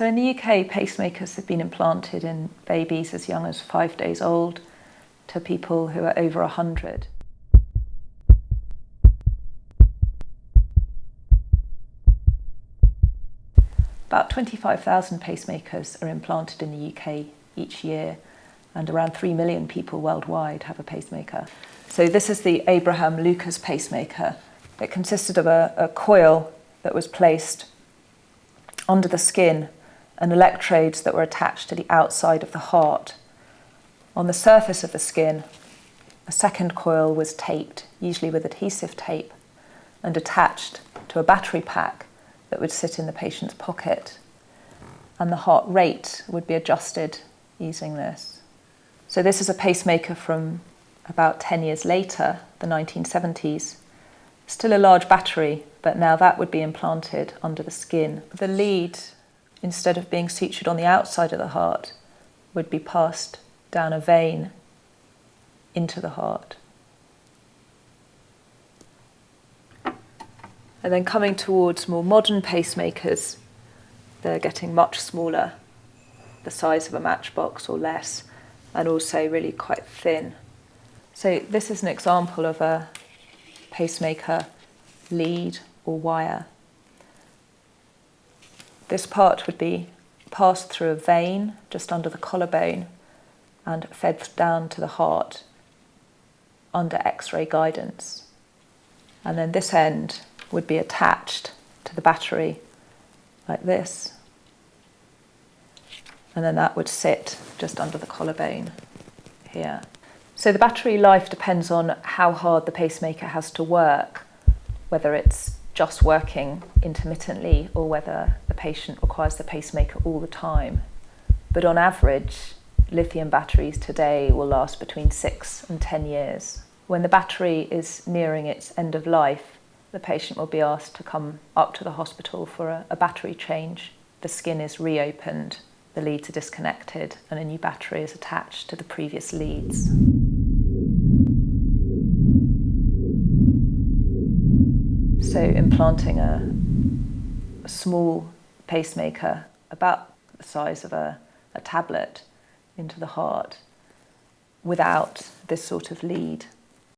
So in the UK, pacemakers have been implanted in babies as young as 5 days old to people who are over 100. About 25,000 pacemakers are implanted in the UK each year, and around 3 million people worldwide have a pacemaker. So this is the Abraham Lucas pacemaker. It consisted of a coil that was placed under the skin and electrodes that were attached to the outside of the heart. On the surface of the skin, a second coil was taped, usually with adhesive tape, and attached to a battery pack that would sit in the patient's pocket. And the heart rate would be adjusted using this. So this is a pacemaker from about 10 years later, the 1970s. Still a large battery, but now that would be implanted under the skin. The lead, instead of being sutured on the outside of the heart, would be passed down a vein into the heart. And then coming towards more modern pacemakers, they're getting much smaller, the size of a matchbox or less, and also really quite thin. So this is an example of a pacemaker lead or wire. This part would be passed through a vein just under the collarbone and fed down to the heart under X-ray guidance. And then this end would be attached to the battery like this. And then that would sit just under the collarbone here. So the battery life depends on how hard the pacemaker has to work, whether it's just working intermittently or whether the patient requires the pacemaker all the time. But on average, lithium batteries today will last between 6 and 10 years. When the battery is nearing its end of life, the patient will be asked to come up to the hospital for a battery change. The skin is reopened, the leads are disconnected, and a new battery is attached to the previous leads. So implanting a small pacemaker, about the size of a tablet, into the heart without this sort of lead